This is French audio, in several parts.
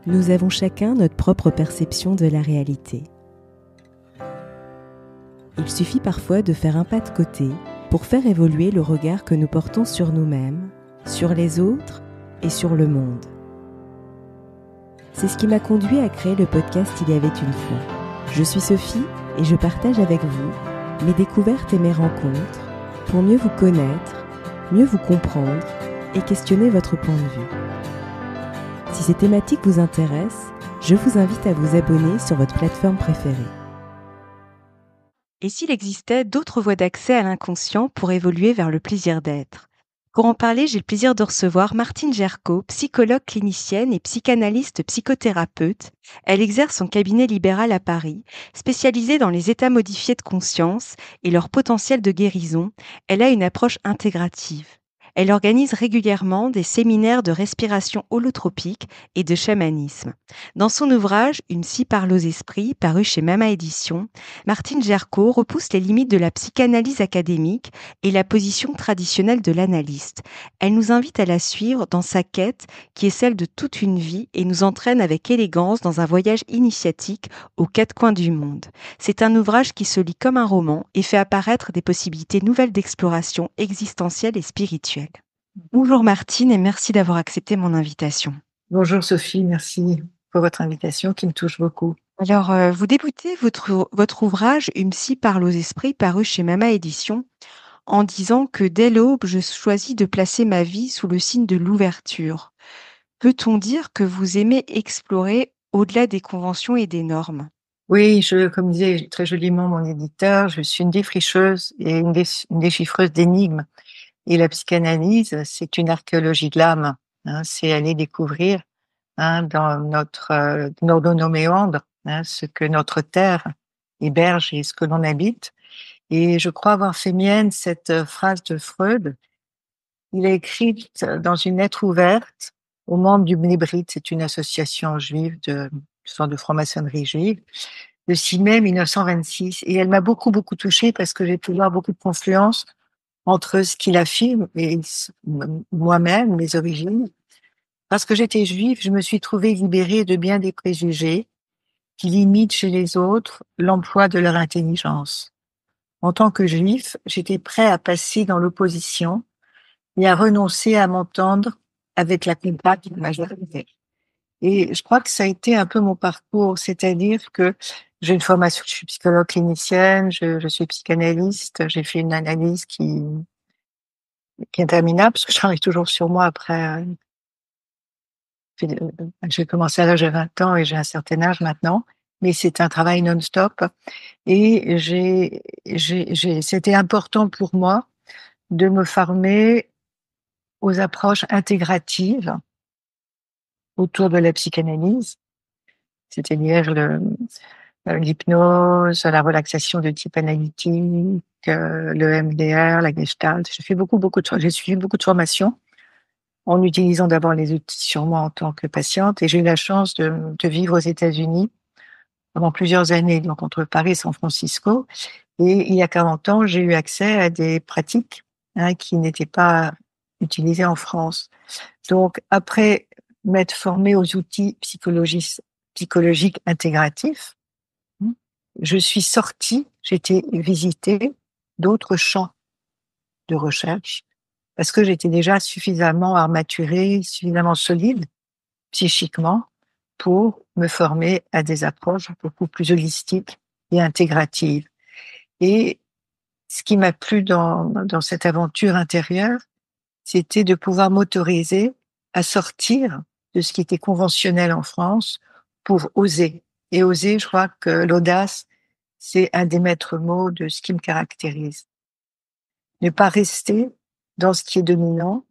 Nous avons chacun notre propre perception de la réalité. Il suffit parfois de faire un pas de côté pour faire évoluer le regard que nous portons sur nous-mêmes, sur les autres et sur le monde. C'est ce qui m'a conduit à créer le podcast Il y avait une fois. Je suis Sophie et je partage avec vous mes découvertes et mes rencontres pour mieux vous connaître, mieux vous comprendre et questionner votre point de vue. Si ces thématiques vous intéressent, je vous invite à vous abonner sur votre plateforme préférée. Et s'il existait d'autres voies d'accès à l'inconscient pour évoluer vers le plaisir d'être ? Pour en parler, j'ai le plaisir de recevoir Martine Gerco, psychologue clinicienne et psychanalyste psychothérapeute. Elle exerce son cabinet libéral à Paris, spécialisée dans les états modifiés de conscience et leur potentiel de guérison. Elle a une approche intégrative. Elle organise régulièrement des séminaires de respiration holotropique et de chamanisme. Dans son ouvrage « Une psy parle aux esprits », paru chez Mama Édition, Martine Gerco repousse les limites de la psychanalyse académique et la position traditionnelle de l'analyste. Elle nous invite à la suivre dans sa quête qui est celle de toute une vie et nous entraîne avec élégance dans un voyage initiatique aux quatre coins du monde. C'est un ouvrage qui se lit comme un roman et fait apparaître des possibilités nouvelles d'exploration existentielle et spirituelle. Bonjour Martine et merci d'avoir accepté mon invitation. Bonjour Sophie, merci pour votre invitation qui me touche beaucoup. Alors, vous débutez votre ouvrage « Une psy parle aux esprits » paru chez Mama Édition en disant que dès l'aube, je choisis de placer ma vie sous le signe de l'ouverture. Peut-on dire que vous aimez explorer au-delà des conventions et des normes ? Oui, comme disait très joliment mon éditeur, je suis une défricheuse et une déchiffreuse d'énigmes. Et la psychanalyse, c'est une archéologie de l'âme. C'est aller découvrir dans nos méandres ce que notre terre héberge et ce que l'on habite. Et je crois avoir fait mienne cette phrase de Freud. Il a écrit dans une lettre ouverte aux membres du Bnei-Brit, c'est une association juive sorte de franc-maçonnerie juive, le 6 mai 1926. Et elle m'a beaucoup, beaucoup touchée parce que j'ai pu voir beaucoup de confluence entre ce qu'il affirme et moi-même, mes origines. Parce que j'étais juive, je me suis trouvée libérée de bien des préjugés qui limitent chez les autres l'emploi de leur intelligence. En tant que juif, j'étais prêt à passer dans l'opposition et à renoncer à m'entendre avec la compacte majorité. Et je crois que ça a été un peu mon parcours, c'est-à-dire que j'ai une formation, je suis psychologue clinicienne, je suis psychanalyste, j'ai fait une analyse qui est interminable parce que je travaille toujours sur moi après. J'ai commencé à l'âge de 20 ans et j'ai un certain âge maintenant, mais c'est un travail non-stop. Et c'était important pour moi de me former aux approches intégratives autour de la psychanalyse, c'est-à-dire l'hypnose, la relaxation de type analytique, le MDR, la Gestalt. J'ai suivi beaucoup de formations en utilisant d'abord les outils sur moi en tant que patiente, et j'ai eu la chance de vivre aux États-Unis pendant plusieurs années, donc entre Paris et San Francisco. Et il y a 40 ans, j'ai eu accès à des pratiques qui n'étaient pas utilisées en France. Donc, après m'être formée aux outils psychologiques intégratifs, je suis sortie, j'ai été visiter d'autres champs de recherche parce que j'étais déjà suffisamment armaturée, suffisamment solide psychiquement pour me former à des approches beaucoup plus holistiques et intégratives. Et ce qui m'a plu dans cette aventure intérieure, c'était de pouvoir m'autoriser à sortir de ce qui était conventionnel en France pour oser. Et oser, je crois que l'audace, c'est un des maîtres mots de ce qui me caractérise. Ne pas rester dans ce qui est dominant,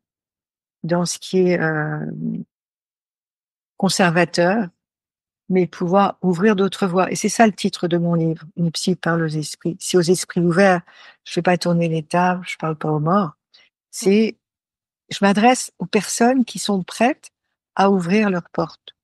dans ce qui est conservateur, mais pouvoir ouvrir d'autres voies. Et c'est ça le titre de mon livre, Une psy parle aux esprits. C'est aux esprits ouverts. Je fais pas tourner les tables, je parle pas aux morts. Je m'adresse aux personnes qui sont prêtes à ouvrir leurs portes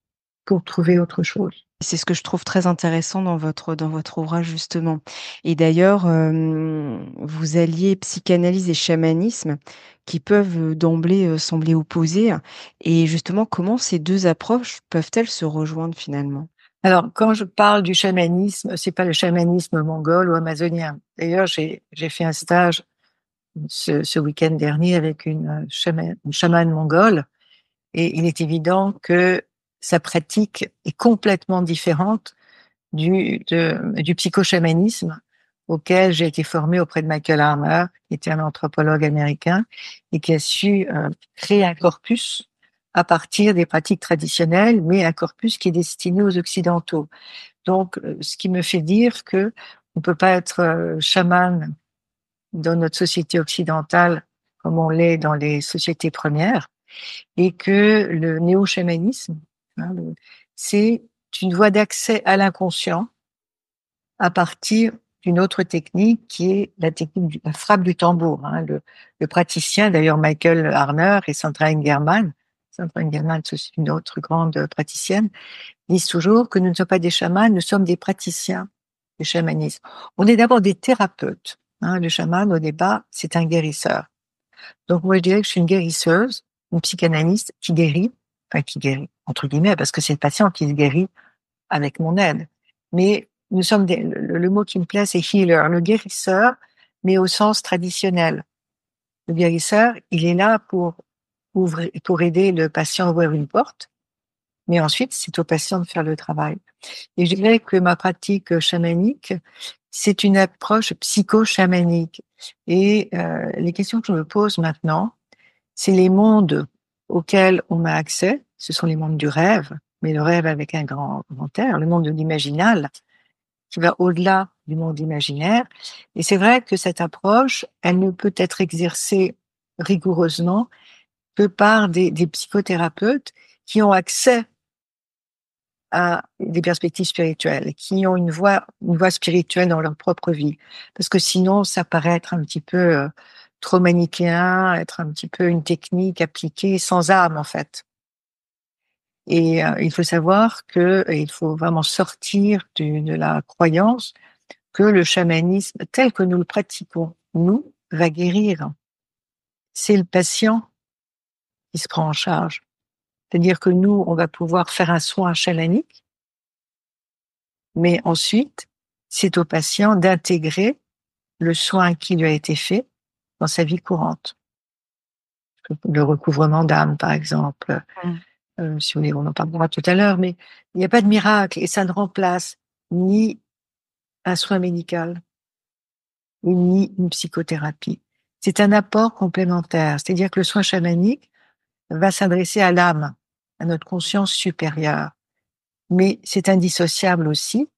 pour trouver autre chose. C'est ce que je trouve très intéressant dans votre ouvrage justement et d'ailleurs, vous alliez psychanalyse et chamanisme qui peuvent, d'emblée, sembler opposés et justement comment ces 2 approches peuvent-elles se rejoindre finalement? Alors, quand je parle du chamanisme, c'est pas le chamanisme mongol ou amazonien. D'ailleurs, j'ai fait un stage ce week-end dernier avec une chamane mongole et il est évident que sa pratique est complètement différente du psychochamanisme auquel j'ai été formée auprès de Michael Harmer, qui était un anthropologue américain et qui a su créer un corpus à partir des pratiques traditionnelles, mais un corpus qui est destiné aux Occidentaux. Donc, ce qui me fait dire que on peut pas être chaman dans notre société occidentale comme on l'est dans les sociétés premières, et que le néo-chamanisme, hein, c'est une voie d'accès à l'inconscient à partir d'une autre technique qui est la technique de la frappe du tambour. Hein. Le praticien, d'ailleurs Michael Harner et Sandra Engerman, c'est une autre grande praticienne, disent toujours que nous ne sommes pas des chamans, nous sommes des praticiens du chamanisme. On est d'abord des thérapeutes. Hein. Le chaman, au départ, c'est un guérisseur. Donc moi, je dirais que je suis une guérisseuse, une psychanalyste qui guérit, entre guillemets, parce que c'est le patient qui se guérit avec mon aide. Mais nous sommes le mot qui me plaît, c'est healer, le guérisseur, mais au sens traditionnel. Le guérisseur, il est là pour aider le patient à ouvrir une porte, mais ensuite, c'est au patient de faire le travail. Et je dirais que ma pratique chamanique, c'est une approche psycho-chamanique. Et les questions que je me pose maintenant, c'est les mondes auxquels on a accès, ce sont les mondes du rêve, mais le rêve avec un grand R, le monde de l'imaginal, qui va au-delà du monde imaginaire. Et c'est vrai que cette approche, elle ne peut être exercée rigoureusement que par des psychothérapeutes qui ont accès à des perspectives spirituelles, qui ont une voie spirituelle dans leur propre vie. Parce que sinon, ça paraît être un petit peu trop manichéen, être un petit peu une technique appliquée sans âme, en fait. Et il faut savoir que il faut vraiment sortir de la croyance que le chamanisme tel que nous le pratiquons, nous, va guérir. C'est le patient qui se prend en charge. C'est-à-dire que nous, on va pouvoir faire un soin chamanique, mais ensuite, c'est au patient d'intégrer le soin qui lui a été fait dans sa vie courante. Le recouvrement d'âme, par exemple, Mmh. si vous voulez, on en parlera tout à l'heure, mais il n'y a pas de miracle et ça ne remplace ni un soin médical, ni une psychothérapie. C'est un apport complémentaire, c'est-à-dire que le soin chamanique va s'adresser à l'âme, à notre conscience supérieure, mais c'est indissociable aussi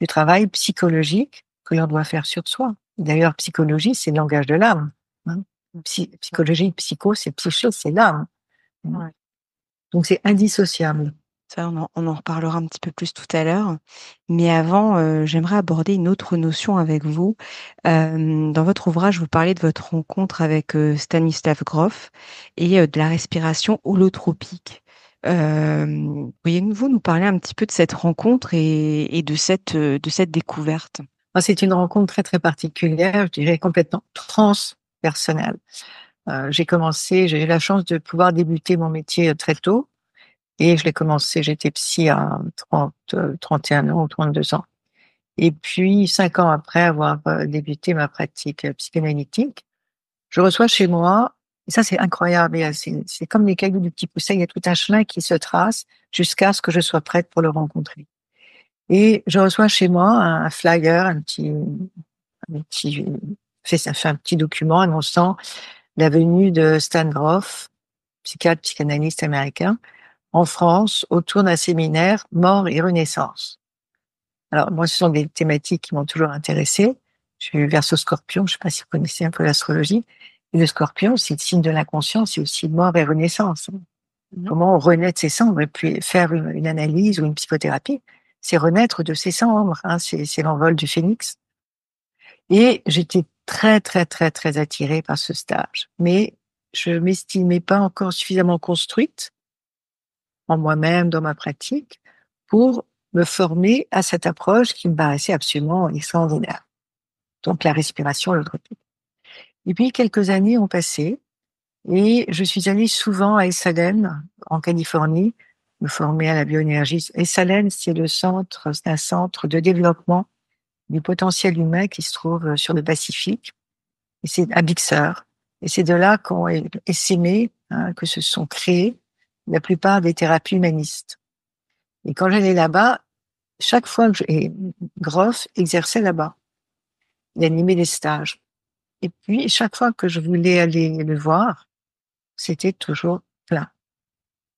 du travail psychologique que l'on doit faire sur soi. D'ailleurs, psychologie, c'est le langage de l'âme. Hein. Psychologie, psycho, c'est psyché, c'est l'âme. Hein. Ouais. Donc c'est indissociable. Ça, on en reparlera un petit peu plus tout à l'heure. Mais avant, j'aimerais aborder une autre notion avec vous. Dans votre ouvrage, vous parlez de votre rencontre avec, Stanislav Grof et de la respiration holotropique. Pourriez-vous nous parler un petit peu de cette rencontre et de cette découverte? Moi, c'est une rencontre très, très particulière, je dirais complètement transpersonnelle. J'ai eu la chance de pouvoir débuter mon métier très tôt et je l'ai commencé, j'étais psy à 31 ans ou 32 ans. Et puis 5 ans après avoir débuté ma pratique psychanalytique, je reçois chez moi, et ça c'est incroyable, c'est comme les cailloux du Petit Poussin, il y a tout un chemin qui se trace jusqu'à ce que je sois prête pour le rencontrer. Et je reçois chez moi un flyer, un petit, ça fait un petit document annonçant la venue de Stan Grof, psychiatre, psychanalyste américain, en France autour d'un séminaire Mort et Renaissance. Alors moi, ce sont des thématiques qui m'ont toujours intéressée. Je suis Verseau Scorpion, je ne sais pas si vous connaissez un peu l'astrologie. Et le Scorpion, c'est le signe de l'inconscient, c'est aussi mort et renaissance. Mmh. Comment on renaît de ses cendres et puis faire une analyse ou une psychothérapie, c'est renaître de ses cendres. Hein, c'est l'envol du phénix. Et j'étais très, très, très, très attirée par ce stage. Mais je m'estimais pas encore suffisamment construite en moi-même, dans ma pratique, pour me former à cette approche qui me paraissait absolument extraordinaire. Donc la respiration holotropique. Et puis quelques années ont passé et je suis allée souvent à Esalen, en Californie, me former à la bioénergie. Esalen, c'est un centre de développement du potentiel humain qui se trouve sur le Pacifique. Et c'est à Big Sur. Et c'est de là qu'ont essaimé, que se sont créées la plupart des thérapies humanistes. Et quand j'allais là-bas, chaque fois et Groff exerçait là-bas. Il animait des stages. Et puis, chaque fois que je voulais aller le voir, c'était toujours plein.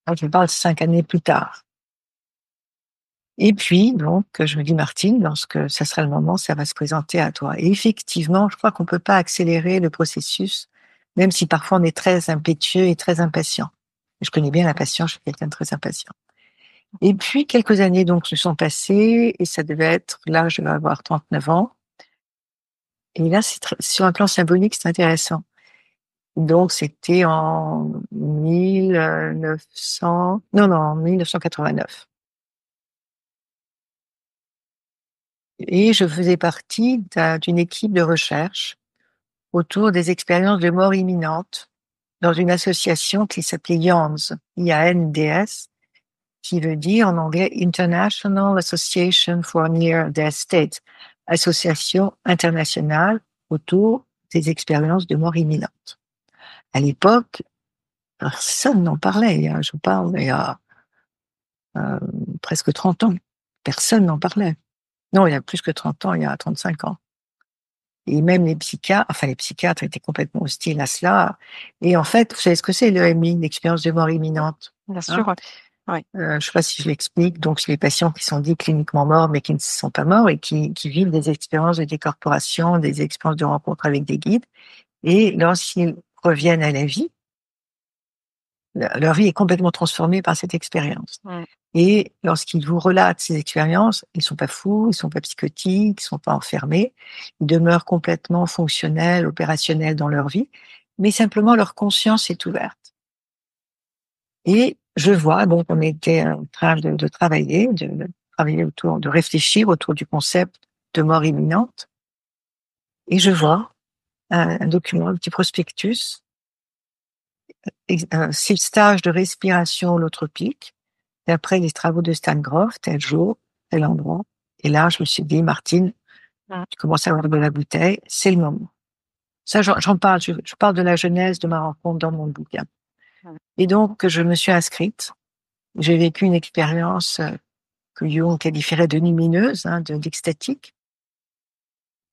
Alors, je parle 5 années plus tard. Et puis, donc, je me dis, Martine, lorsque ça sera le moment, ça va se présenter à toi. Et effectivement, je crois qu'on peut pas accélérer le processus, même si parfois on est très impétueux et très impatient. Je connais bien la patience, je suis quelqu'un de très impatient. Et puis, quelques années donc se sont passées et ça devait être, là, je vais avoir 39 ans. Et là, sur un plan symbolique, c'est intéressant. Donc, c'était en 1900, non, 1989. Et je faisais partie d'une équipe de recherche autour des expériences de mort imminente dans une association qui s'appelait IANDS, IANDS, qui veut dire en anglais International Association for Near Death States, association internationale autour des expériences de mort imminente. À l'époque, personne n'en parlait. Je parle il y a presque 30 ans. Personne n'en parlait. Non, il y a plus que 30 ans, il y a 35 ans. Et même les psychiatres étaient complètement hostiles à cela. Et en fait, vous savez ce que c'est l'EMI, l'expérience de mort imminente? Bien Hein? sûr, ouais. Ouais. Je ne sais pas si je l'explique. Donc, c'est les patients qui sont dits cliniquement morts, mais qui ne sont pas morts et qui vivent des expériences de décorporation, des expériences de rencontre avec des guides. Et lorsqu'ils reviennent à la vie, leur vie est complètement transformée par cette expérience. Mm. Et lorsqu'ils vous relatent ces expériences, ils sont pas fous, ils sont pas psychotiques, ils sont pas enfermés, ils demeurent complètement fonctionnels, opérationnels dans leur vie, mais simplement leur conscience est ouverte. Et je vois, donc on était en train de travailler, de travailler autour, de réfléchir autour du concept de mort imminente, et je vois un document, un petit prospectus, 6 stages de respiration holotropique, d'après les travaux de Stan Grof, tel jour, tel endroit. Et là, je me suis dit, Martine, Mm. tu commences à avoir de la bouteille, c'est le moment. Ça, j'en parle, je parle de la genèse de ma rencontre dans mon bouquin. Mm. Et donc, je me suis inscrite. J'ai vécu une expérience que Jung qualifierait de lumineuse, d'extatique.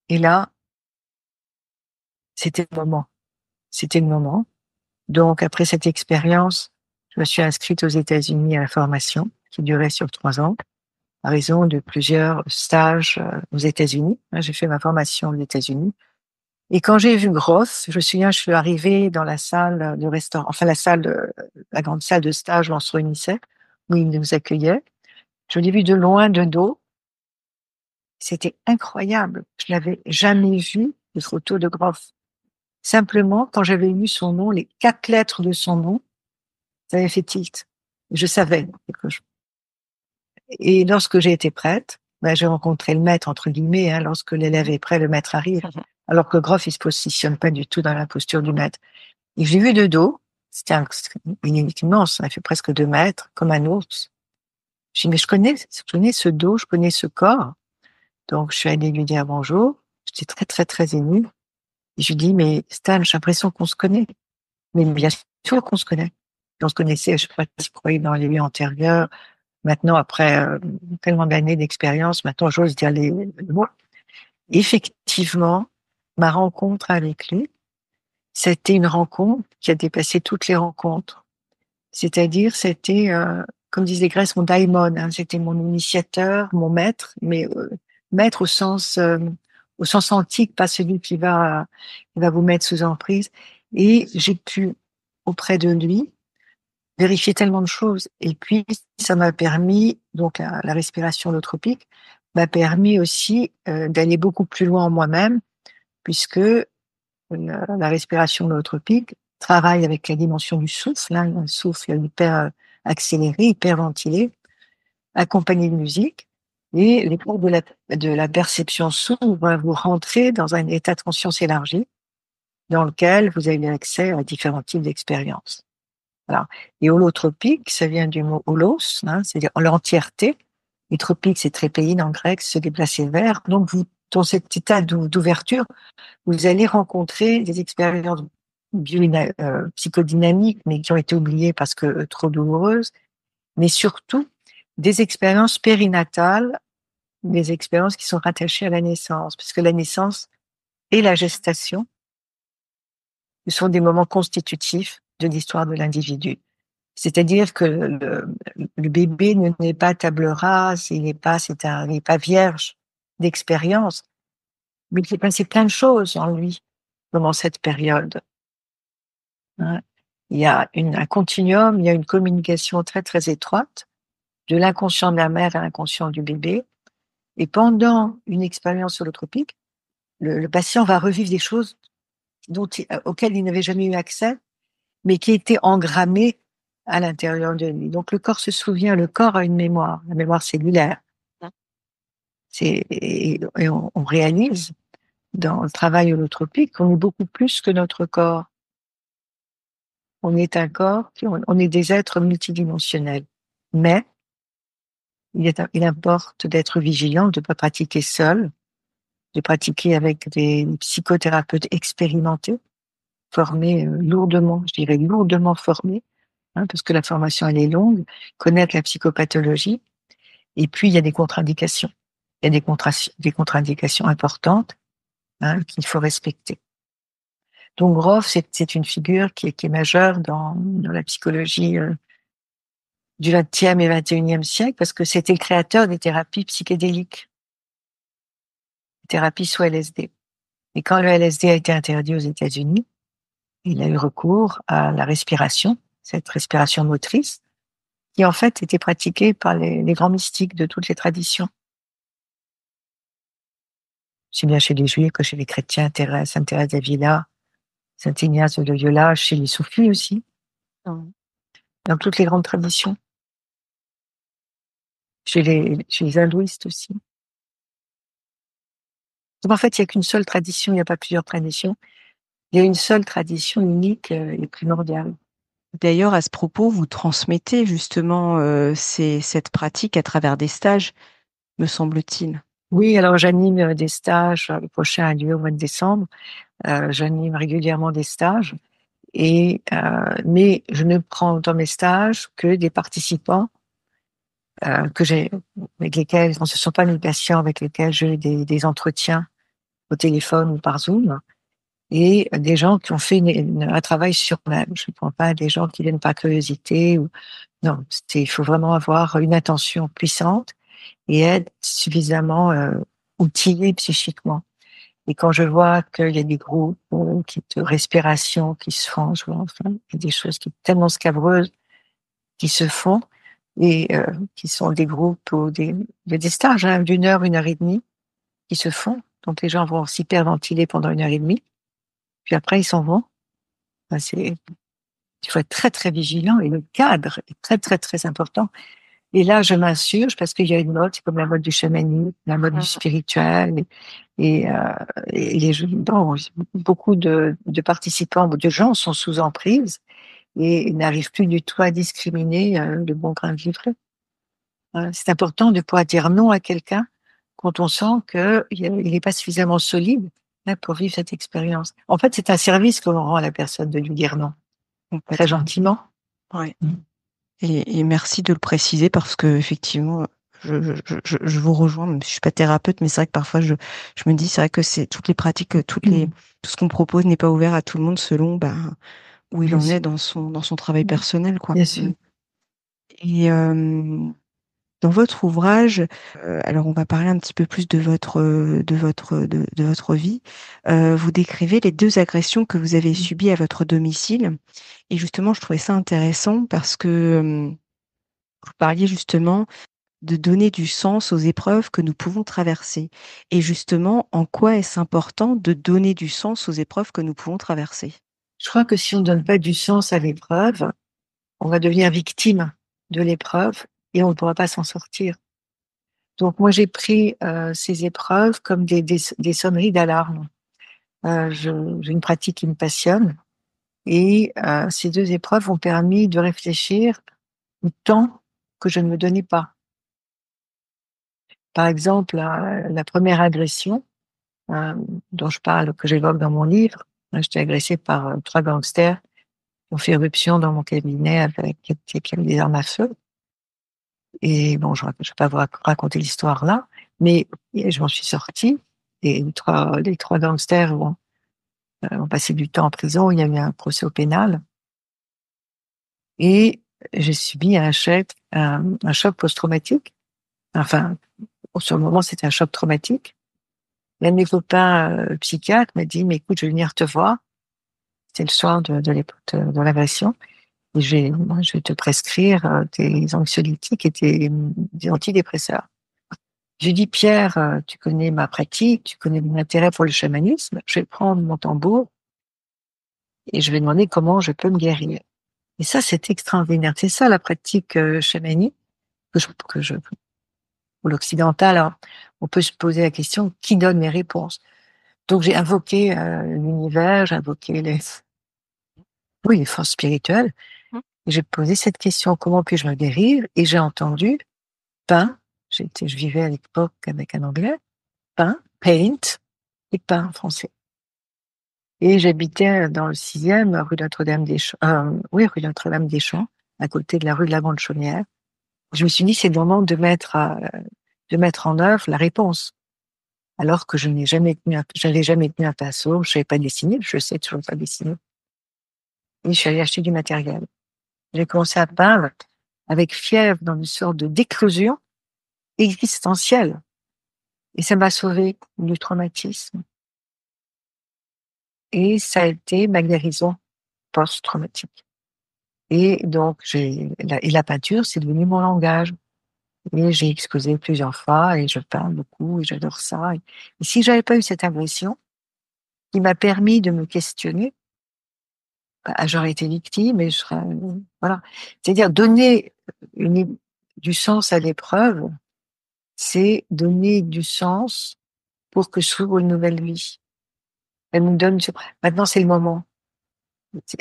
Et là, c'était le moment. C'était le moment. Donc, après cette expérience, je me suis inscrite aux États-Unis à la formation qui durait sur 3 ans, à raison de plusieurs stages aux États-Unis. J'ai fait ma formation aux États-Unis. Et quand j'ai vu Gross, je me souviens, je suis arrivée dans la salle de restaurant, enfin la grande salle de stage où on se réunissait, où il nous accueillait. Je l'ai vu de loin, de dos. C'était incroyable. Je n'avais jamais vu de photo de Groff. Simplement, quand j'avais lu son nom, les 4 lettres de son nom, ça avait fait tilt. Je savais quelque chose. Et lorsque j'ai été prête, j'ai rencontré le maître, entre guillemets, lorsque l'élève est prêt, le maître arrive. Alors que Groff, il se positionne pas du tout dans la posture du maître. Et je l'ai vu de dos. C'était une unité immense. Ça fait presque 2 mètres, comme un ours. Je dis, mais je connais ce dos, je connais ce corps. Donc, je suis allée lui dire bonjour. J'étais très, très, très émue. Et je lui dis, mais Stan, j'ai l'impression qu'on se connaît. Mais bien sûr qu'on se connaît. On se connaissait, je sais pas si vous croyez, dans les vies antérieures. Maintenant, après tellement d'années d'expérience, maintenant, j'ose dire le mot. Effectivement, ma rencontre avec lui, c'était une rencontre qui a dépassé toutes les rencontres. C'est-à-dire, c'était, comme disait Grèce, mon daimon, c'était mon initiateur, mon maître, mais maître au sens antique, pas celui qui va vous mettre sous emprise. Et j'ai pu, auprès de lui, vérifier tellement de choses. Et puis, ça m'a permis, donc la respiration holotropique, m'a permis aussi d'aller beaucoup plus loin en moi-même, puisque la respiration holotropique travaille avec la dimension du souffle, un souffle hyper accéléré, hyper ventilé, accompagné de musique. Et les portes de la perception s'ouvrent, vous rentrez dans un état de conscience élargi dans lequel vous avez accès à différents types d'expériences. Voilà. Et holotropique, ça vient du mot holos, hein, c'est-à-dire l'entièreté. Et tropique, c'est trépéine en grec, se déplacer vers. Donc, vous, dans cet état d'ouverture, vous allez rencontrer des expériences psychodynamiques, mais qui ont été oubliées parce que trop douloureuses, mais surtout des expériences périnatales, des expériences qui sont rattachées à la naissance, puisque la naissance et la gestation, ce sont des moments constitutifs de l'histoire de l'individu. C'est-à-dire que le bébé ne n'est pas table rase, il n'est pas vierge d'expérience, mais il s'est passé plein de choses en lui pendant cette période. Hein. Il y a un continuum, il y a une communication très très étroite de l'inconscient de la mère à l'inconscient du bébé. Et pendant une expérience holotropique, le patient va revivre des choses auxquelles il n'avait jamais eu accès, mais qui étaient engrammées à l'intérieur de lui. Donc le corps se souvient, le corps a une mémoire, la mémoire cellulaire. Et on réalise dans le travail holotropique qu'on est beaucoup plus que notre corps. On est un corps, on est des êtres multidimensionnels. Mais il importe d'être vigilant, de ne pas pratiquer seul, de pratiquer avec des psychothérapeutes expérimentés, formés lourdement, je dirais lourdement formés, hein, parce que la formation elle est longue, connaître la psychopathologie. Et puis il y a des contre-indications. Il y a des contre-indications importantes, hein, qu'il faut respecter. Donc Grof, c'est une figure qui est majeure dans la psychologie du XXe et XXIe siècle, parce que c'était le créateur des thérapies psychédéliques, thérapies sous LSD. Et quand le LSD a été interdit aux États-Unis, il a eu recours à la respiration, cette respiration motrice, qui en fait était pratiquée par les grands mystiques de toutes les traditions. C'est bien chez les Juifs que chez les chrétiens, Sainte Thérèse d'Avila, Saint Ignace de Loyola, chez les soufis aussi, dans toutes les grandes traditions, chez les hindouistes aussi. Donc en fait, il n'y a qu'une seule tradition, il n'y a pas plusieurs traditions. Il y a une seule tradition unique et primordiale. D'ailleurs, à ce propos, vous transmettez justement cette pratique à travers des stages, me semble-t-il. Oui, alors j'anime des stages. Le prochain a lieu au mois de décembre. J'anime régulièrement des stages, mais je ne prends dans mes stages que des participants avec lesquels, ce ne sont pas mes patients avec lesquels j'ai des entretiens au téléphone ou par Zoom, et des gens qui ont fait un travail sur eux-mêmes. Je ne prends pas des gens qui viennent par curiosité. Non, il faut vraiment avoir une attention puissante et être suffisamment outillé psychiquement. Et quand je vois qu'il y a des groupes de respiration qui se font, enfin, il y a des choses qui sont tellement scabreuses qui se font et qui sont des groupes ou il y a des stages hein, une heure et demie qui se font. Donc les gens vont s'hyperventiler pendant une heure et demie, puis après ils s'en vont. Enfin, il faut être très très vigilant et le cadre est très très très important. Et là, je m'insurge parce qu'il y a une mode, c'est comme la mode du chamanisme, la mode du spirituel, et bon, beaucoup de participants, de gens sont sous emprise et n'arrivent plus du tout à discriminer le bon grain de livret. C'est important de pouvoir dire non à quelqu'un quand on sent qu'il n'est pas suffisamment solide là, pour vivre cette expérience. En fait, c'est un service que l'on rend à la personne de lui dire non, très gentiment. Ouais. Et merci de le préciser parce que effectivement, je vous rejoins. Même si je suis pas thérapeute, mais c'est vrai que parfois je me dis, c'est vrai que c'est toutes les pratiques, tout ce qu'on propose n'est pas ouvert à tout le monde selon où il en est dans son travail personnel, quoi. Bien sûr. Et dans votre ouvrage, alors on va parler un petit peu plus de votre vie. Vous décrivez les 2 agressions que vous avez subies à votre domicile. Et justement, je trouvais ça intéressant parce que vous parliez justement de donner du sens aux épreuves que nous pouvons traverser. Et justement, en quoi est-ce important de donner du sens aux épreuves que nous pouvons traverser? Je crois que si on ne donne pas du sens à l'épreuve, on va devenir victime de l'épreuve et on ne pourra pas s'en sortir. Donc moi j'ai pris ces épreuves comme des sonneries d'alarme. J'ai une pratique qui me passionne et ces 2 épreuves ont permis de réfléchir au temps que je ne me donnais pas. Par exemple, la 1re agression, dont je parle, que j'évoque dans mon livre, j'étais agressée par 3 gangsters qui ont fait éruption dans mon cabinet avec qui avaient des armes à feu. Et bon, je vais pas vous raconter l'histoire là, mais je m'en suis sortie. Et les 3 gangsters ont passé du temps en prison. Il y a eu un procès au pénal. Et j'ai subi un choc post-traumatique. Enfin, sur le moment, c'était un choc traumatique. L'un de mes copains psychiatres m'a dit: «Mais écoute, je vais venir te voir». C'était le soir de l'agression. Et je vais te prescrire des anxiolytiques et des antidépresseurs. Je lui dis: «Pierre, tu connais ma pratique, tu connais mon intérêt pour le chamanisme. Je vais prendre mon tambour et je vais demander comment je peux me guérir». Et ça, c'est extraordinaire. C'est ça la pratique chamanique que je pour l'occidental. Alors, on peut se poser la question: qui donne les réponses? Donc j'ai invoqué l'univers, j'ai invoqué les forces spirituelles. Mmh. Et j'ai posé cette question: comment puis-je me guérir? Et j'ai entendu pain. Je vivais à l'époque avec un anglais, pain, paint et pain en français. Et j'habitais dans le 6e, rue Notre-Dame-des-Champs, oui, rue Notre-Dame-des-Champs, à côté de la rue de la Grande-Chaumière. Je me suis dit: «C'est le moment de mettre en œuvre la réponse». Alors que j'avais jamais tenu un pinceau, je savais pas dessiner, je sais toujours pas dessiner. Et je suis allée acheter du matériel. J'ai commencé à peindre avec fièvre dans une sorte d'éclosion existentielle. Et ça m'a sauvée du traumatisme. Et ça a été ma guérison post-traumatique. Et donc la peinture, c'est devenu mon langage. Et j'ai exposé plusieurs fois et je peins beaucoup et j'adore ça. Et si j'avais pas eu cette agression qui m'a permis de me questionner, bah, j'aurais été victime et je serais, voilà. C'est-à-dire donner du sens à l'épreuve, c'est donner du sens pour que s'ouvre une nouvelle vie. Elle nous donne, maintenant c'est le moment.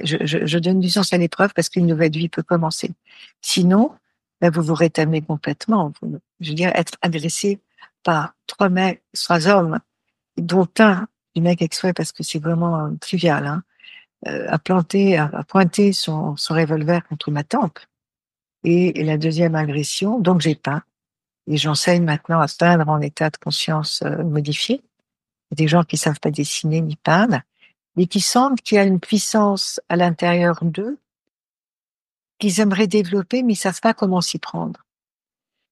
Je donne du sens à l'épreuve parce qu'une nouvelle vie peut commencer. Sinon, bah, vous vous rétamez complètement. Je veux dire, être agressé par 3 hommes, dont un, du mec exprès parce que c'est vraiment trivial, hein, a pointé son revolver contre ma tempe. Et la 2e agression, donc j'ai peint. Et j'enseigne maintenant à peindre en état de conscience modifié. Il y a des gens qui savent pas dessiner ni peindre, mais qui sentent qu'il y a une puissance à l'intérieur d'eux qu'ils aimeraient développer, mais ils savent pas comment s'y prendre.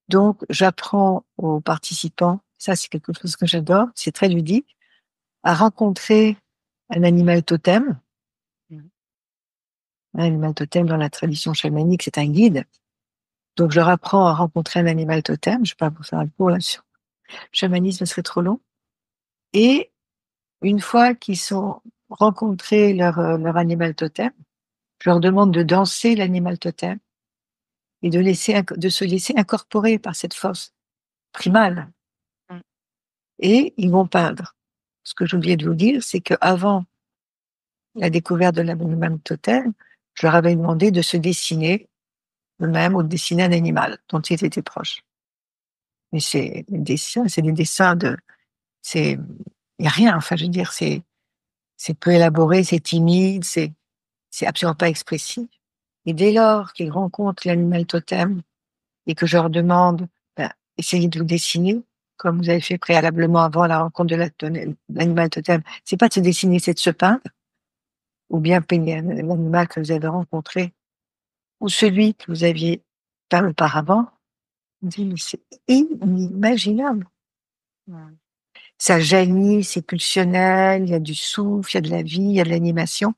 Donc, j'apprends aux participants, ça c'est quelque chose que j'adore, c'est très ludique, à rencontrer un animal totem. Mmh. Un animal totem dans la tradition chamanique, c'est un guide. Donc, je leur apprends à rencontrer un animal totem. Je vais pas vous faire un cours là-dessus. Le chamanisme serait trop long. Et une fois qu'ils sont rencontrés leur animal totem, je leur demande de danser l'animal totem et de se laisser incorporer par cette force primale. Mmh. Et ils vont peindre. Ce que j'ai oublié de vous dire, c'est qu'avant la découverte de l'animal totem, je leur avais demandé de se dessiner eux-mêmes ou de dessiner un animal dont ils étaient proches. Mais c'est des dessins c'est, il y a rien, enfin, je veux dire, c'est peu élaboré, c'est timide, c'est absolument pas expressif. Et dès lors qu'ils rencontrent l'animal totem et que je leur demande, ben, essayez de vous dessiner, comme vous avez fait préalablement avant la rencontre de l'animal totem. C'est pas de se dessiner, c'est de se peindre, ou bien peigner l'animal que vous avez rencontré, ou celui que vous aviez peint auparavant. On dit: «Mais c'est inimaginable». Mmh. Ça jaillit, c'est pulsionnel, il y a du souffle, il y a de la vie, il y a de l'animation.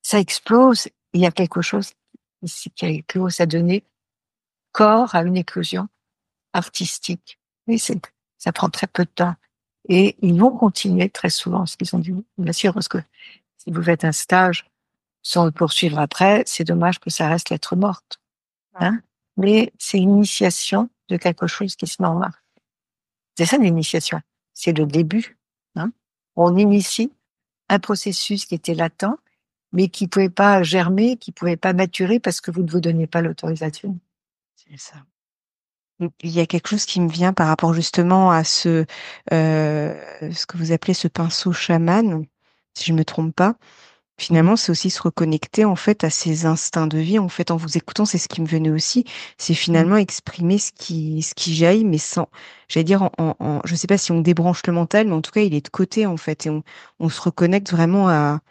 Ça explose, il y a quelque chose ici qui éclose, à donner corps à une éclosion artistique. Et ça prend très peu de temps. Et ils vont continuer très souvent ce qu'ils ont dit. Bien sûr, parce que si vous faites un stage sans le poursuivre après, c'est dommage que ça reste lettre morte, Ouais. hein. Mais c'est une initiation de quelque chose qui se met en marche. C'est ça l'initiation. C'est le début. Hein. On initie un processus qui était latent, mais qui pouvait pas germer, qui pouvait pas maturer parce que vous ne vous donniez pas l'autorisation. C'est ça. Il y a quelque chose qui me vient par rapport justement à ce que vous appelez ce pinceau chaman, si je me trompe pas. Mmh. Finalement, c'est aussi se reconnecter en fait à ses instincts de vie. En fait, en vous écoutant, c'est ce qui me venait aussi. C'est Mmh. finalement exprimer ce qui jaillit, mais sans, j'allais dire, je sais pas si on débranche le mental, mais en tout cas, il est de côté en fait, et on se reconnecte vraiment à.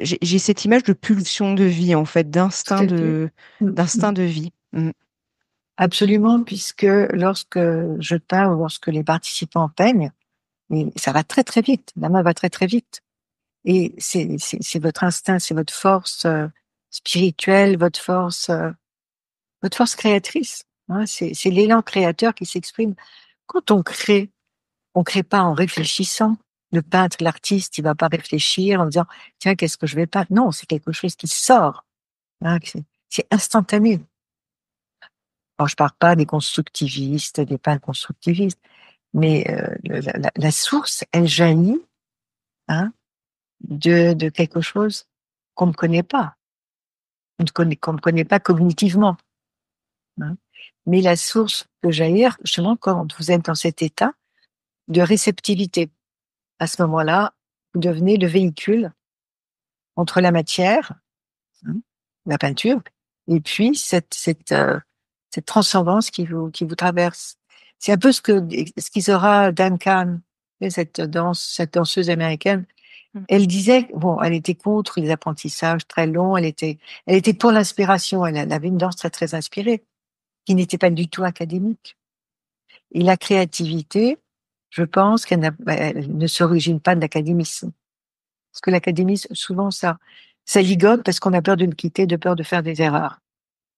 J'ai cette image de pulsion de vie en fait, Tout à fait. Mmh. Mmh. d'instinct de vie. Mm. Absolument, puisque lorsque je peins ou lorsque les participants peignent, mais ça va très, très vite. La main va très, très vite. Et c'est votre instinct, c'est votre force spirituelle, votre force créatrice. Hein, c'est l'élan créateur qui s'exprime. Quand on crée pas en réfléchissant. Le peintre, l'artiste, il va pas réfléchir en disant tiens qu'est-ce que je vais peindre. Non, c'est quelque chose qui sort. Hein, c'est instantané. Alors je parle pas des constructivistes, des peintres constructivistes, mais la source, elle jaillit hein, de quelque chose qu'on ne connaît pas, qu'on ne connaît pas cognitivement. Hein. Mais la source peut jaillir justement quand vous êtes dans cet état de réceptivité. À ce moment-là, vous devenez le véhicule entre la matière, hein, la peinture, et puis cette transcendance qui vous traverse. C'est un peu ce qui sera Dan Kahn, cette danseuse américaine. Mm. Elle disait, bon, elle était contre les apprentissages très longs, elle était pour l'inspiration, elle avait une danse très, très inspirée, qui n'était pas du tout académique. Et la créativité, je pense elle ne s'origine pas de l'académisme. Parce que l'académisme, souvent, ça ligote parce qu'on a peur de le quitter, de peur de faire des erreurs.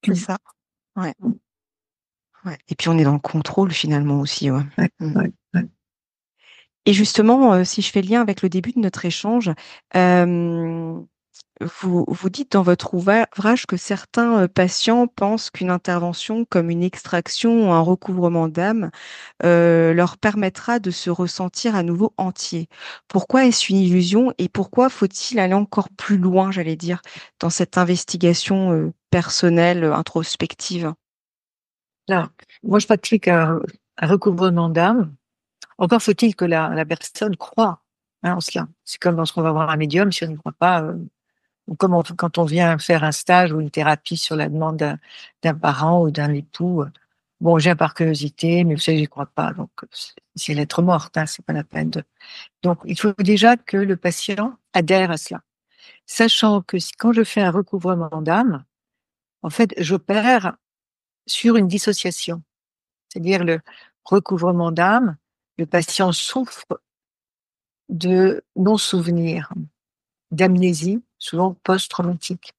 C'est ça. Ouais. Ouais. Et puis on est dans le contrôle finalement aussi. Ouais. Ouais, Mm. ouais, ouais. Et justement, si je fais le lien avec le début de notre échange, euh, vous dites dans votre ouvrage que certains patients pensent qu'une intervention comme une extraction ou un recouvrement d'âme leur permettra de se ressentir à nouveau entier. Pourquoi est-ce une illusion et pourquoi faut-il aller encore plus loin, j'allais dire, dans cette investigation personnelle, introspective? Alors, moi, je pratique un recouvrement d'âme. Encore faut-il que la personne croit hein, en cela. C'est comme lorsqu'on va voir un médium, si on ne croit pas, ou comme quand on vient faire un stage ou une thérapie sur la demande d'un parent ou d'un époux. Bon, j'ai par curiosité, mais vous savez, j'y crois pas, donc c'est lettre morte, hein, c'est pas la peine de. Donc, il faut déjà que le patient adhère à cela, sachant que quand je fais un recouvrement d'âme, en fait, j'opère sur une dissociation, c'est-à-dire le recouvrement d'âme, le patient souffre de non-souvenir, d'amnésie, souvent post-traumatique.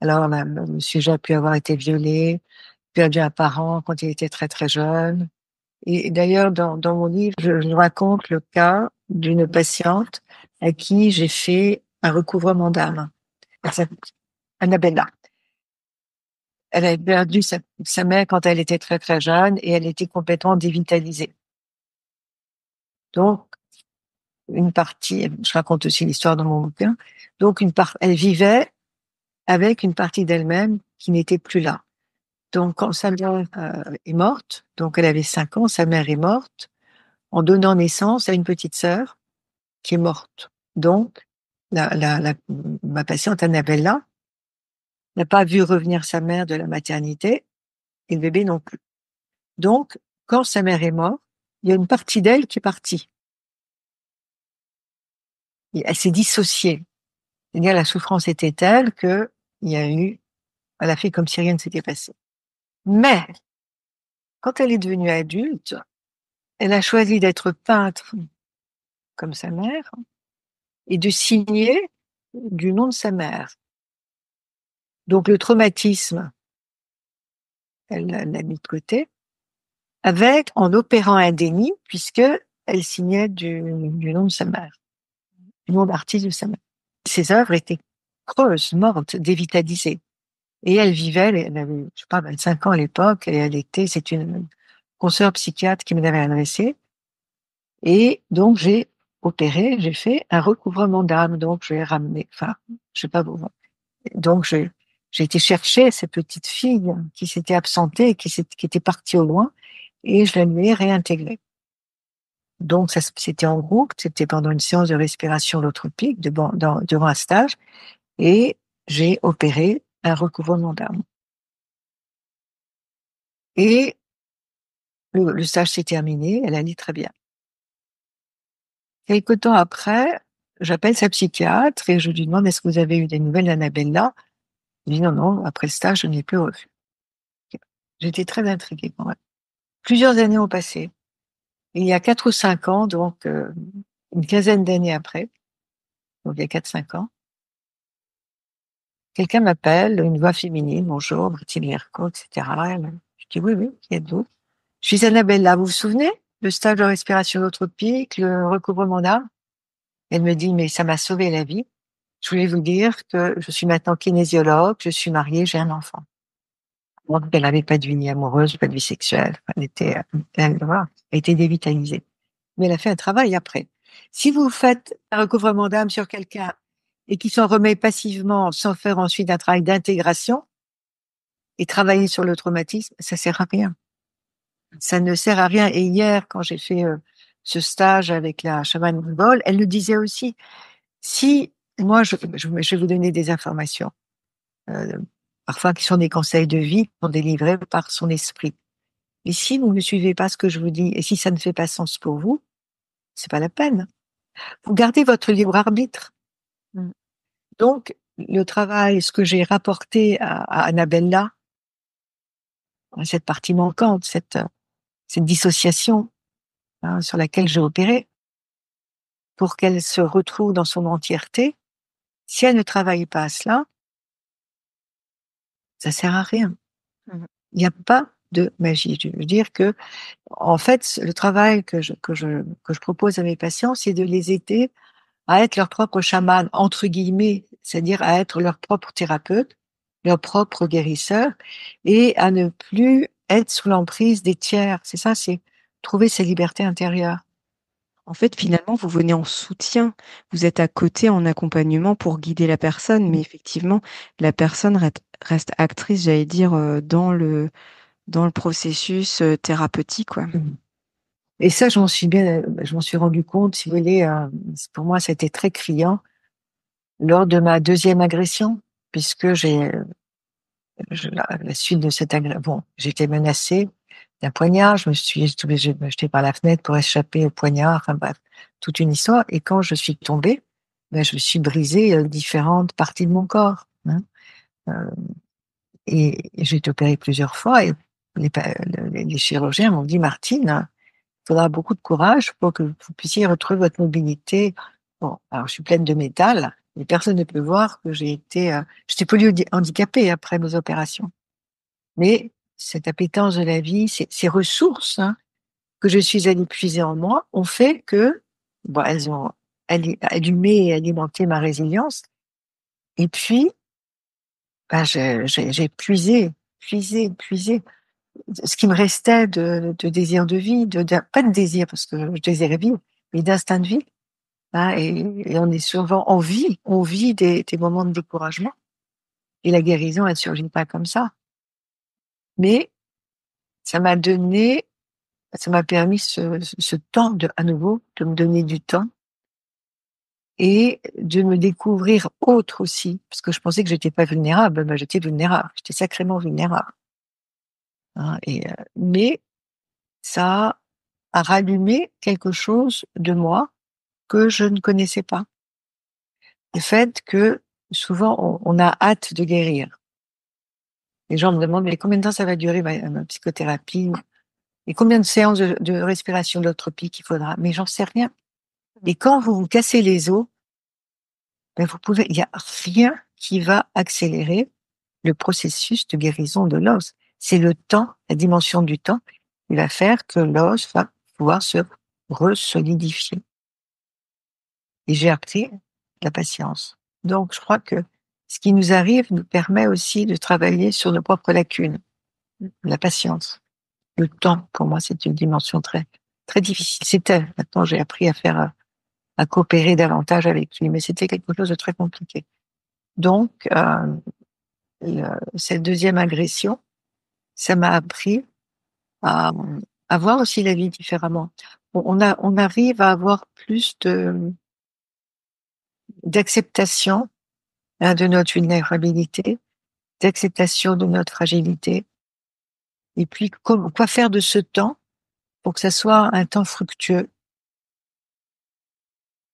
Alors, le sujet a pu avoir été violé, perdu un parent quand il était très très jeune. Et d'ailleurs, dans mon livre, je raconte le cas d'une patiente à qui j'ai fait un recouvrement d'âme. Elle s'appelle Annabella. Elle avait perdu sa mère quand elle était très très jeune et elle était complètement dévitalisée. Donc, une partie, je raconte aussi l'histoire dans mon bouquin, donc elle vivait avec une partie d'elle-même qui n'était plus là. Donc, quand sa mère est morte, donc elle avait 5 ans, sa mère est morte, en donnant naissance à une petite sœur qui est morte. Donc, ma patiente Annabella n'a pas vu revenir sa mère de la maternité et le bébé non plus. Donc, quand sa mère est morte, il y a une partie d'elle qui est partie. Et elle s'est dissociée. C'est-à-dire, la souffrance était telle que elle a fait comme si rien ne s'était passé. Mais, quand elle est devenue adulte, elle a choisi d'être peintre comme sa mère et de signer du nom de sa mère. Donc, le traumatisme, elle l'a mis de côté, en opérant un déni, puisque elle signait du nom de sa mère, du nom d'artiste de sa mère. Ses œuvres étaient creuses, mortes, dévitalisées. Et elle vivait, elle avait, je sais pas, 25 ans à l'époque, et c'est consoeur psychiatre qui me l'avait adressé. Et donc, j'ai fait un recouvrement d'âme. Donc, je l'ai ramené, enfin, je sais pas vous. Donc, j'ai été chercher cette petite fille qui s'était absentée, qui était partie au loin, et je la lui ai réintégrée. Donc, c'était en groupe, c'était pendant une séance de respiration holotropique durant un stage, et j'ai opéré un recouvrement d'âme. Et le stage s'est terminé, elle allait très bien. Quelque temps après, j'appelle sa psychiatre et je lui demande: «Est-ce que vous avez eu des nouvelles d'Annabella?» Elle dit: «Non, non, après le stage, je ne l'ai plus revue». J'étais très intriguée quand même. Plusieurs années ont passé. Et il y a 4 ou 5 ans, donc une quinzaine d'années après, donc il y a 4-5 ans, quelqu'un m'appelle, une voix féminine: «Bonjour, Martine Lerco», et cetera. Je dis: «Oui, oui, qui êtes-vous?» «Je suis Annabella, vous vous souvenez? Le stage de respiration holotropique, le recouvrement d'âme?» Elle me dit: «Mais ça m'a sauvé la vie. Je voulais vous dire que je suis maintenant kinésiologue, je suis mariée, j'ai un enfant». Donc elle n'avait pas de vie amoureuse, pas de vie sexuelle. Elle était, voilà, elle était dévitalisée. Mais elle a fait un travail après. Si vous faites un recouvrement d'âme sur quelqu'un et qui s'en remet passivement sans faire ensuite un travail d'intégration et travailler sur le traumatisme, ça sert à rien. Ça ne sert à rien. Et hier, quand j'ai fait ce stage avec la chamane mongole, elle le disait aussi. Si moi, je vais vous donner des informations, euh, parfois qui sont des conseils de vie qui sont délivrés par son esprit. Mais si vous ne suivez pas ce que je vous dis et si ça ne fait pas sens pour vous, c'est pas la peine. Vous gardez votre libre arbitre. Mmh. Donc, le travail, ce que j'ai rapporté à Annabella, cette partie manquante, cette dissociation, hein, sur laquelle j'ai opéré, pour qu'elle se retrouve dans son entièreté, si elle ne travaille pas à cela, ça sert à rien. Mmh. Il n'y a pas de magie. Je veux dire que, en fait, le travail que je propose à mes patients, c'est de les aider à être leur propre chaman, entre guillemets, c'est-à-dire à être leur propre thérapeute, leur propre guérisseur, et à ne plus être sous l'emprise des tiers. C'est ça, c'est trouver sa liberté intérieure. En fait, finalement, vous venez en soutien. Vous êtes à côté en accompagnement pour guider la personne, mais effectivement, la personne reste actrice, j'allais dire, dans le processus, thérapeutique, ouais. Mhm. Et ça, je m'en suis rendu compte, si vous voulez, pour moi, c'était très criant lors de ma deuxième agression, puisque la suite de cette agression, bon, j'étais menacée d'un poignard, j'étais obligée de me jeter par la fenêtre pour échapper au poignard, enfin bref, toute une histoire. Et quand je suis tombée, ben, je me suis brisé différentes parties de mon corps, hein. Euh, et j'ai été opérée plusieurs fois et les chirurgiens m'ont dit: «Martine, il faudra beaucoup de courage pour que vous puissiez retrouver votre mobilité». Bon, alors je suis pleine de métal, mais personne ne peut voir que j'étais polyhandicapée après mes opérations. Mais cette appétence de la vie, ces ressources, hein, que je suis allée puiser en moi, ont fait que, bon, elles ont allumé et alimenté ma résilience. Et puis, ben, j'ai puisé ce qui me restait de désir de vie, pas de désir parce que je désirais vivre, mais d'instinct de vie, hein. Et on est souvent, on vit des moments de découragement. Et la guérison, elle ne surgit pas comme ça. Mais ça m'a donné ça m'a permis ce temps à nouveau, de me donner du temps et de me découvrir autre aussi, parce que je pensais que j'étais pas vulnérable, ben, j'étais vulnérable, j'étais sacrément vulnérable, hein. Mais ça a rallumé quelque chose de moi que je ne connaissais pas. Le fait que souvent on a hâte de guérir. Les gens me demandent: «Mais combien de temps ça va durer ma psychothérapie? Et combien de séances de respiration holotropique il faudra?» Mais j'en sais rien. Et quand vous vous cassez les os, ben il y a rien qui va accélérer le processus de guérison de l'os. C'est le temps, la dimension du temps, qui va faire que l'os va pouvoir se resolidifier. Et j'ai appris la patience. Donc, je crois que ce qui nous arrive nous permet aussi de travailler sur nos propres lacunes, la patience. Le temps, pour moi, c'est une dimension très, très difficile. C'était, maintenant, j'ai appris à coopérer davantage avec lui, mais c'était quelque chose de très compliqué. Donc, cette deuxième agression, ça m'a appris à, à voir aussi la vie différemment. On arrive à avoir plus d'acceptation, hein, de notre vulnérabilité, d'acceptation de notre fragilité, et puis quoi faire de ce temps pour que ça soit un temps fructueux,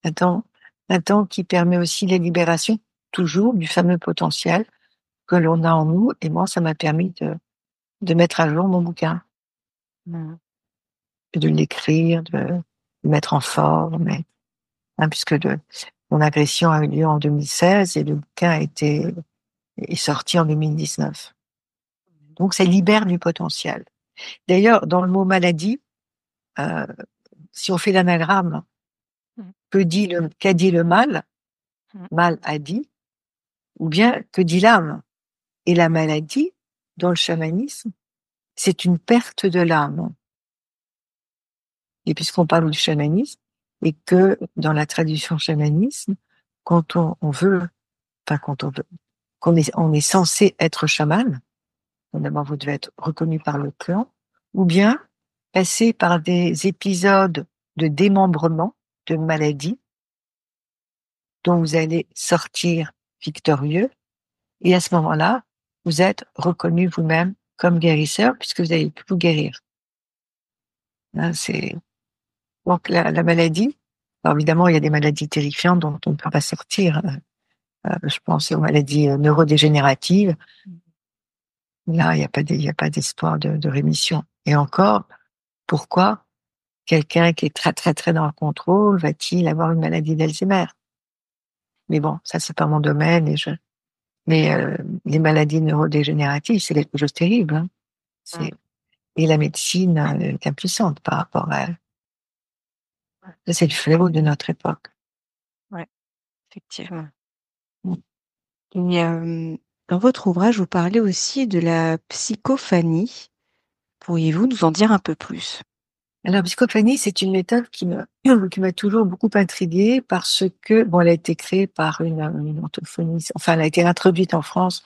un temps, un temps qui permet aussi la libération, toujours, du fameux potentiel que l'on a en nous. Et moi, ça m'a permis de mettre à jour mon bouquin, Mmh. de l'écrire, de le mettre en forme, hein, puisque mon agression a eu lieu en 2016 et le bouquin est sorti en 2019. Donc, ça libère du potentiel. D'ailleurs, dans le mot maladie, euh, si on fait l'anagramme, Mmh. qu'a dit le mal, Mmh. mal a dit, ou bien que dit l'âme. Et la maladie, dans le chamanisme, c'est une perte de l'âme. Et puisqu'on parle du chamanisme, et que dans la tradition chamanisme, quand on veut, enfin quand on veut, on est censé être chaman, d'abord vous devez être reconnu par le clan, ou bien passer par des épisodes de démembrement, de maladie, dont vous allez sortir victorieux, et à ce moment-là, vous êtes reconnu vous-même comme guérisseur, puisque vous allez pu vous guérir. Hein, donc la maladie. Alors évidemment, il y a des maladies terrifiantes dont on ne peut pas sortir. Je pense aux maladies neurodégénératives. Là, il y a pas d'espoir de rémission. Et encore, pourquoi quelqu'un qui est très, très, très dans le contrôle va-t-il avoir une maladie d'Alzheimer? Mais bon, ça, c'est pas mon domaine. Mais les maladies neurodégénératives, c'est quelque chose de terrible. Hein. Mmh. Et la médecine est impuissante par rapport à elle. Ça, c'est le fléau de notre époque. Ouais, effectivement. Mm. Et dans votre ouvrage, vous parlez aussi de la psychophanie. Pourriez-vous nous en dire un peu plus? Alors, psychophanie, c'est une méthode qui m'a toujours beaucoup intriguée parce que, bon, elle a été créée par une orthophoniste, enfin, elle a été introduite en France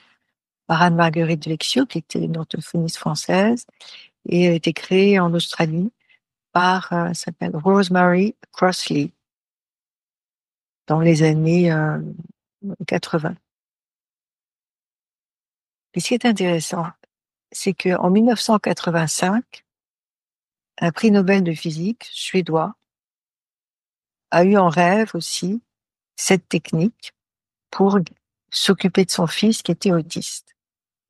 par Anne-Marguerite Vexio, qui était une orthophoniste française, et elle a été créée en Australie par, s'appelle Rosemary Crossley, dans les années 80. Et ce qui est intéressant, c'est qu'en 1985, un prix Nobel de physique suédois a eu en rêve aussi cette technique pour s'occuper de son fils qui était autiste.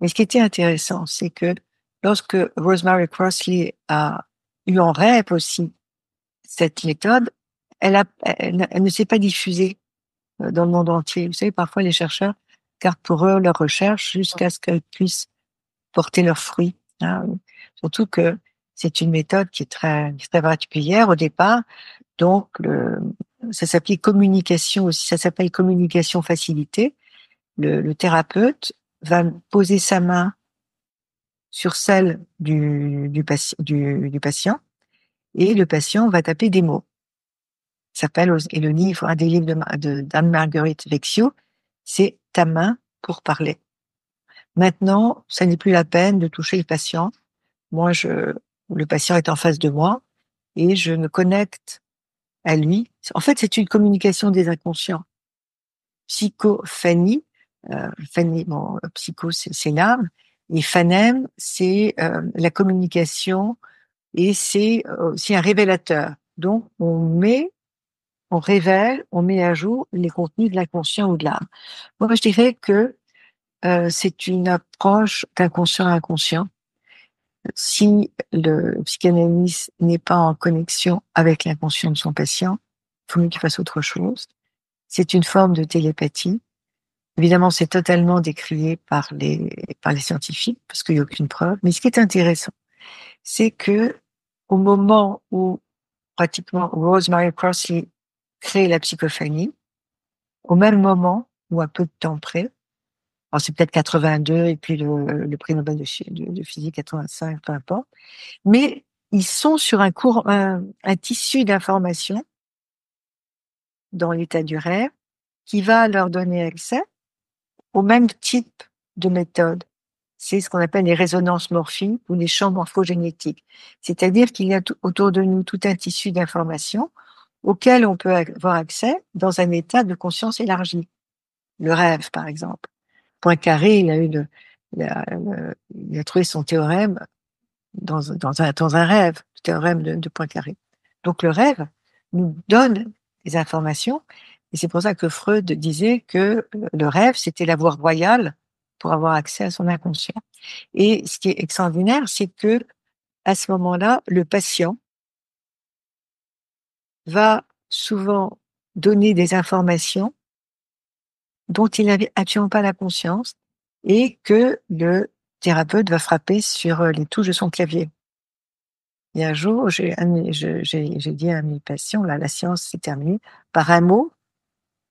Mais ce qui était intéressant, c'est que lorsque Rosemary Crossley a eu en rêve aussi cette méthode, elle ne s'est pas diffusée dans le monde entier. Vous savez, parfois les chercheurs gardent pour eux leurs recherches jusqu'à ce qu'elles puissent porter leurs fruits. Hein. Surtout que c'est une méthode qui est très particulière au départ. Donc, ça s'applique communication aussi, ça s'appelle communication facilitée. Le thérapeute va poser sa main sur celle du patient et le patient va taper des mots. Et le livre, un des livres d'Anne-Marguerite Vexio, c'est Ta main pour parler. Maintenant, ça n'est plus la peine de toucher le patient. Moi, le patient est en face de moi et je me connecte à lui. En fait, c'est une communication des inconscients. Psychophanie, phanie, bon, psycho, c'est l'âme, et phanème, c'est la communication, et c'est aussi un révélateur. Donc, on révèle, on met à jour les contenus de l'inconscient ou de l'âme. Moi, je dirais que c'est une approche d'inconscient à inconscient. Si le psychanalyste n'est pas en connexion avec l'inconscient de son patient, il faut mieux qu'il fasse autre chose. C'est une forme de télépathie. Évidemment, c'est totalement décrié par les scientifiques parce qu'il n'y a aucune preuve. Mais ce qui est intéressant, c'est que au moment où pratiquement Rosemary Crossley crée la psychophanie, au même moment ou à peu de temps près, Alors, c'est peut-être 82 et puis le prix Nobel de physique 85, peu importe. Mais ils sont sur un tissu d'informations dans l'état du rêve qui va leur donner accès au même type de méthode. C'est ce qu'on appelle les résonances morphiques ou les champs morphogénétiques. C'est-à-dire qu'il y a autour de nous tout un tissu d'informations auquel on peut avoir accès dans un état de conscience élargie. Le rêve, par exemple. Poincaré, il a trouvé son théorème dans un rêve, le théorème de Poincaré. Donc le rêve nous donne des informations, et c'est pour ça que Freud disait que le rêve, c'était la voie royale pour avoir accès à son inconscient. Et ce qui est extraordinaire, c'est que à ce moment-là, le patient va souvent donner des informations dont il n'avait absolument pas la conscience et que le thérapeute va frapper sur les touches de son clavier. Et un jour, j'ai dit à mes patients, là, la séance s'est terminée par un mot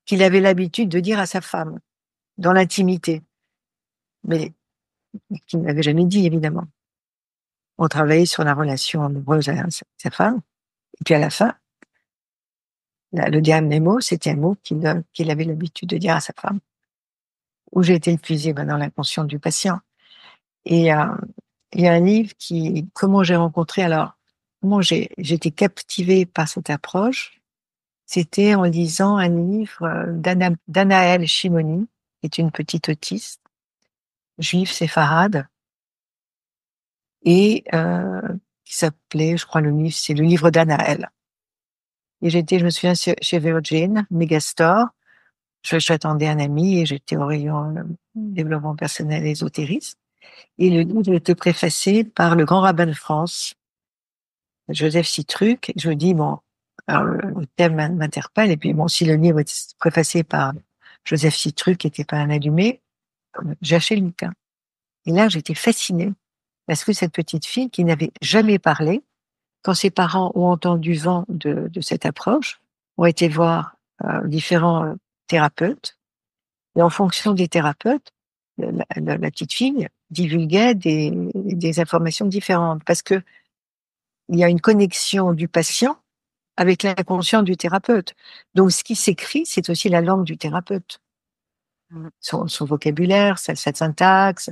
qu'il avait l'habitude de dire à sa femme, dans l'intimité, mais qu'il n'avait jamais dit, évidemment. On travaillait sur la relation amoureuse avec sa femme, et puis à la fin, le dernier mot, c'était un mot qu'il avait l'habitude de dire à sa femme. Où j'ai été épuisée dans l'inconscient du patient. Et il y a un livre comment j'ai rencontré, alors, comment j'ai été captivée par cette approche, c'était en lisant un livre d'Anaël Shimoni, qui est une petite autiste, juive séfarade, et qui s'appelait, je crois, le livre, c'est le livre d'Anaël. Et je me souviens, chez Virgin, Megastore, j'attendais un ami et j'étais au rayon développement personnel et ésotérisme. Et le livre était préfacé par le grand rabbin de France, Joseph Citruc. Je me dis, bon, alors le thème m'interpelle. Et puis, bon, si le livre est préfacé par Joseph Citruc, qui n'était pas un allumé, j'ai acheté le bouquin. Et là, j'étais fascinée. Parce que cette petite fille qui n'avait jamais parlé, quand ses parents ont entendu vent de cette approche, ont été voir différents thérapeutes. Et en fonction des thérapeutes, la petite fille divulguait des informations différentes. Parce que il y a une connexion du patient avec l'inconscient du thérapeute. Donc, ce qui s'écrit, c'est aussi la langue du thérapeute. Son vocabulaire, sa syntaxe.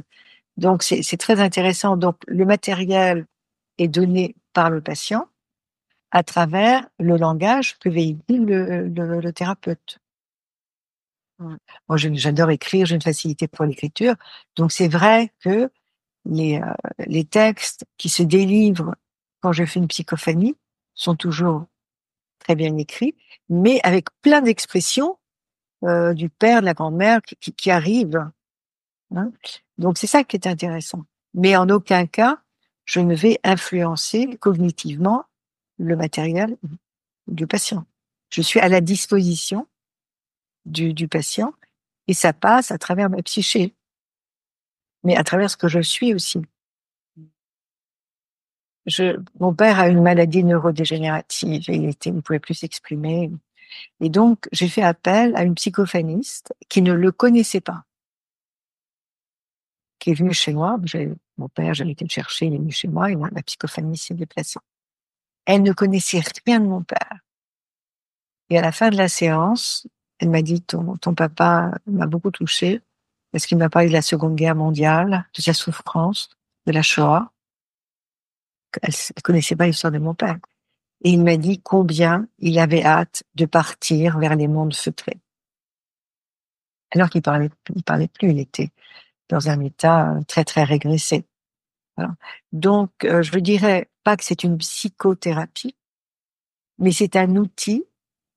Donc, c'est très intéressant. Donc, le matériel est donné par le patient à travers le langage que véhicule le thérapeute. Moi, j'adore écrire, j'ai une facilité pour l'écriture. Donc, c'est vrai que les textes qui se délivrent quand je fais une psychophanie sont toujours très bien écrits, mais avec plein d'expressions du père, de la grand-mère qui arrivent. Hein. Donc, c'est ça qui est intéressant. Mais en aucun cas, je ne vais influencer cognitivement le matériel du patient. Je suis à la disposition du patient et ça passe à travers ma psyché, mais à travers ce que je suis aussi. Mon père a une maladie neurodégénérative et il ne pouvait plus s'exprimer. Et donc, j'ai fait appel à une psychophoniste qui ne le connaissait pas, qui est venue chez moi. Mon père, j'avais été le chercher, il est venu chez moi et la psychophoniste s'est déplacée. Elle ne connaissait rien de mon père. Et à la fin de la séance, elle m'a dit, ton papa m'a beaucoup touchée parce qu'il m'a parlé de la Seconde Guerre mondiale, de sa souffrance, de la Shoah. Elle ne connaissait pas l'histoire de mon père. Et il m'a dit combien il avait hâte de partir vers les mondes feutrés. Alors il parlait plus, il était dans un état très, très régressé. Voilà. Donc, je dirais pas que c'est une psychothérapie, mais c'est un outil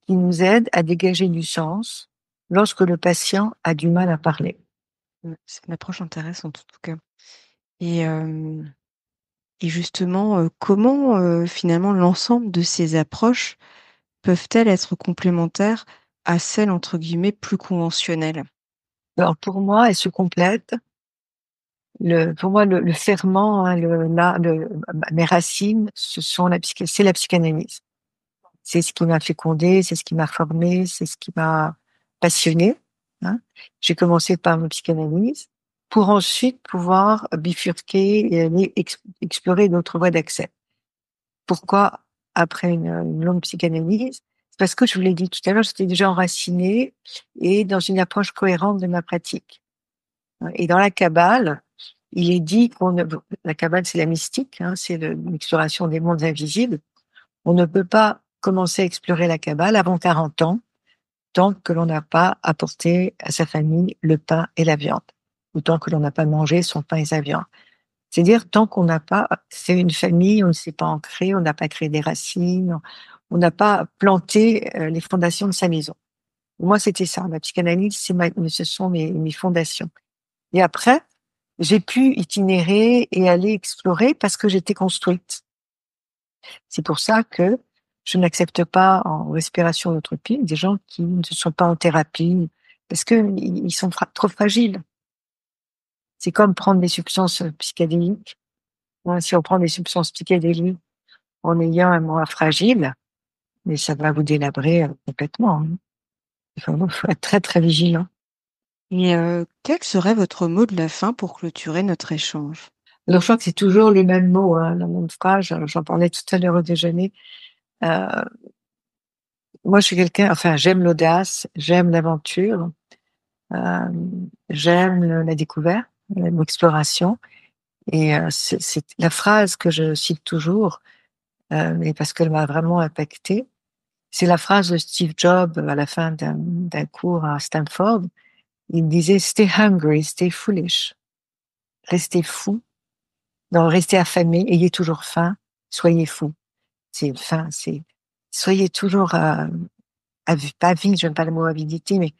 qui nous aide à dégager du sens lorsque le patient a du mal à parler. C'est une approche intéressante en tout cas. Et justement, comment, finalement l'ensemble de ces approches peuvent-elles être complémentaires à celles entre guillemets «plus conventionnelles»? Alors pour moi, elles se complètent. Pour moi, le ferment, hein, mes racines, c'est la psychanalyse. C'est ce qui m'a fécondée, c'est ce qui m'a formée, c'est ce qui m'a passionnée. hein. J'ai commencé par ma psychanalyse pour ensuite pouvoir bifurquer et aller explorer d'autres voies d'accès. Pourquoi après une longue psychanalyse? C'est parce que je vous l'ai dit tout à l'heure, j'étais déjà enracinée et dans une approche cohérente de ma pratique. Et dans la Kabbale, il est dit la Kabbale, c'est la mystique, hein, c'est l'exploration des mondes invisibles. On ne peut pas commencer à explorer la Kabbale avant 40 ans, tant que l'on n'a pas apporté à sa famille le pain et la viande, ou tant que l'on n'a pas mangé son pain et sa viande. C'est-à-dire, tant qu'on n'a pas fait une famille, on ne s'est pas ancré, on n'a pas créé des racines, on n'a pas planté les fondations de sa maison. Moi, c'était ça. La psychanalyse, ce sont mes fondations. Et après, j'ai pu itinérer et aller explorer parce que j'étais construite. C'est pour ça que je n'accepte pas en respiration autotropique des gens qui ne sont pas en thérapie parce que ils sont trop fragiles. C'est comme prendre des substances psychédéliques. Ouais, si on prend des substances psychédéliques en ayant un moi fragile, mais ça va vous délabrer complètement, hein. Faut être très, très vigilant. Et quel serait votre mot de la fin pour clôturer notre échange? Alors je crois que c'est toujours les mêmes mots, hein, la même phrase, j'en parlais tout à l'heure au déjeuner. Heu, Moi je suis quelqu'un, enfin j'aime l'audace, j'aime l'aventure, j'aime la découverte, l'exploration et c'est la phrase que je cite toujours, mais parce qu'elle m'a vraiment impactée. C'est la phrase de Steve Jobs à la fin d'un cours à Stanford. Il disait: «Stay hungry, stay foolish». Restez fou, non, restez affamé, ayez toujours faim, soyez fou. C'est faim, c'est soyez toujours, pas avide, j'aime pas le mot avidité, mais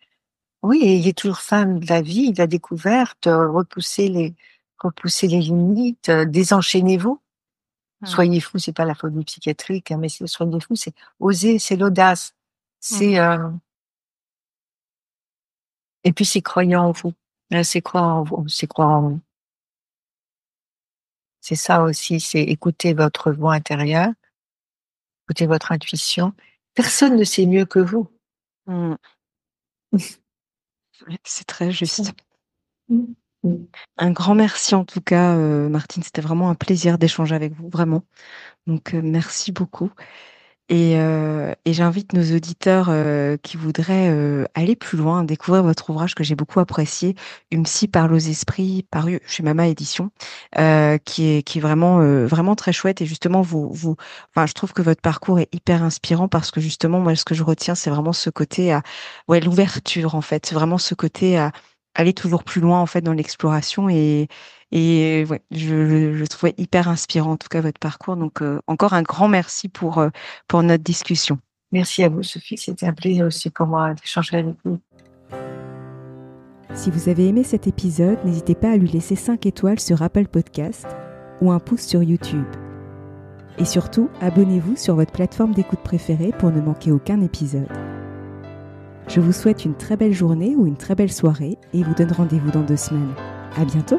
oui, ayez toujours faim de la vie, de la découverte, repoussez les limites, désenchaînez-vous. Mmh. Soyez fou, c'est pas la phobie psychiatrique, hein, mais soyez fou, c'est oser, c'est l'audace, Mmh. c'est, et puis c'est croyant en vous, c'est croire en vous, c'est croire en vous. C'est ça aussi, c'est écouter votre voix intérieure, écouter votre intuition. Personne ne sait mieux que vous. Mmh. Ouais, c'est très Ça. juste. Mmh. Mmh. Un grand merci en tout cas, Martine, c'était vraiment un plaisir d'échanger avec vous, vraiment. Donc, merci beaucoup et j'invite nos auditeurs, qui voudraient, aller plus loin, découvrir votre ouvrage que j'ai beaucoup apprécié, «Une psy parle aux esprits», paru chez Mama Éditions, qui est vraiment, vraiment très chouette et justement enfin, je trouve que votre parcours est hyper inspirant parce que justement, moi, ce que je retiens, c'est vraiment ce côté à ouais, l'ouverture, en fait. Vraiment ce côté à aller toujours plus loin, en fait, dans l'exploration et ouais, je trouvais hyper inspirant, en tout cas, votre parcours donc encore un grand merci pour notre discussion. Merci à vous, Sophie, c'était un plaisir aussi pour moi d'échanger avec vous. Si vous avez aimé cet épisode, n'hésitez pas à lui laisser 5 étoiles sur Apple Podcast ou un pouce sur YouTube. Et surtout, abonnez-vous sur votre plateforme d'écoute préférée pour ne manquer aucun épisode. Je vous souhaite une très belle journée ou une très belle soirée et vous donne rendez-vous dans 2 semaines. À bientôt!